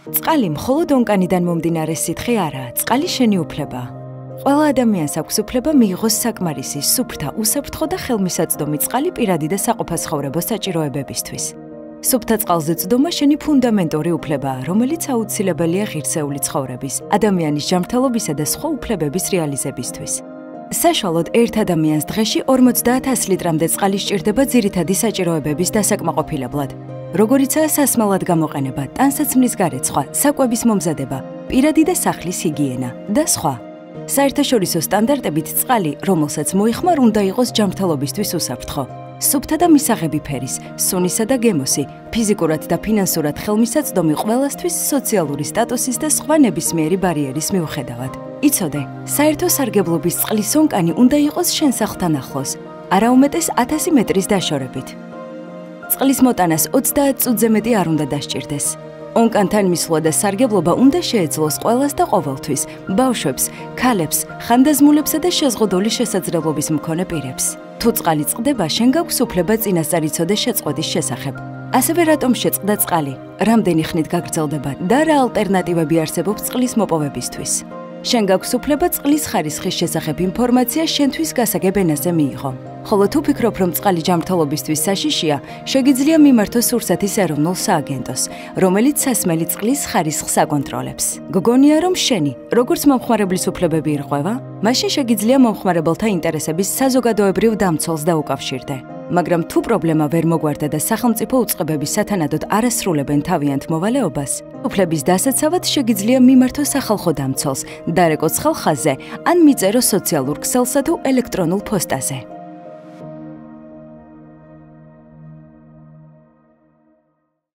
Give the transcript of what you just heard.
წყალი მხოლოდ ონკანიდან მომდინარე სითხე არაა, წყალი შენი უფლებაა. ყველა ადამიანს აქვს უფლება მიიღოს საკმარისი, სუფთა, უსაფრთხო და ხელმისაწვდომი წყალი პირადი და საყოფაცხოვრებო საჭიროებებისთვის. სუფთა წყალზე წვდომა შენი ფუნდამენტური უფლებაა, რომელიც აუცილებელია ღირსეული ცხოვრების, ადამიანის ჯანმრთელობისა და სხვა უფლებების რეალიზებისთვის. საშუალოდ ერთ ადამიანს დღეში 50,000 ლიტრამდე წყალი სჭირდება ძირითადი საჭიროებების დასაკმაყოფილებლად. როგორიცაა სასმელად გამოყენება, ტანსაცმლის გარეცხვა, საკვების მომზადება, პირადი და სახლის ჰიგიენა და სხვა. საერთაშორისო სტანდარტებით წყალი, რომელსაც მოიხმარ, უნდა იყოს ჯანმრთელობისთვის უსაფრთხო. სუფთა და მისაღები ფერის, სუნისა და გემოსი, ფიზიკურად და ფინანსურად ხელმისაწვდომი ყველასთვის სოციალური სტატუსის და სხვა ნებისმიერი ბარიერის მიუხედავად. იცოდე, საერთო სარგებლობის წყლის ონკანი უნდა იყოს შენ სახლთან ახლოს, არა უმეტეს 1000 მეტრის დაშორებით. წყლის მოტანას 30 წუთზე მეტი არ უნდა დასჭირდეს. ონკანთან მისვლა და სარგებლობა უნდა შეეძლოს ყველას და ყოველთვის, ბავშვებს, ქალებს, ხანდაზმულებსა და შეზღუდული შესაძლებლობის მქონე პირებს. თუ წყალი წყდება, შენ გაქვს უფლება წინასწარ იცოდეს შეწყვეტის შესახებ. ასევე რატომ შეწყდა წყალი, რამდენი ხნით გაგრძელდება და რა ალტერნატივები არსებობს წყლის მოპოვებისთვის. შენ გაქვს უფლება წყლის ხარისხის შესახებ ინფორმაცია შენთვის გასაგებ ენაზე მიიღო. ხოლო თუ ფიქრობ, რომ წყალი ჯანმრთელობისთვის საშიშია, შეგიძლია მიმართო სურსათის ეროვნულ სააგენტოს, რომელიც სასმელი წყლის ხარისხს აკონტროლებს. გგონია, რომ შენი, როგორც მომხმარებლის უფლებები ირღვევა, მაშინ შეგიძლია მომხმარებელთა ინტერესების საზოგადოებრივ დამცველს დაუკავშირდე. მაგრამ თუ პრობლემა ვერ მოგვარდა და სახელმწიფო უწყებები სათანადოდ არ ასრულებენ თავიანთ მოვალეობას, უფლების დასაცავად შეგიძლია მიმართო სახალხო დამცველს, დარეკოს ხალხაზე, ან მიწერო სოციალურ ქსელსა თუ ელექტრონულ ფოსტაზე.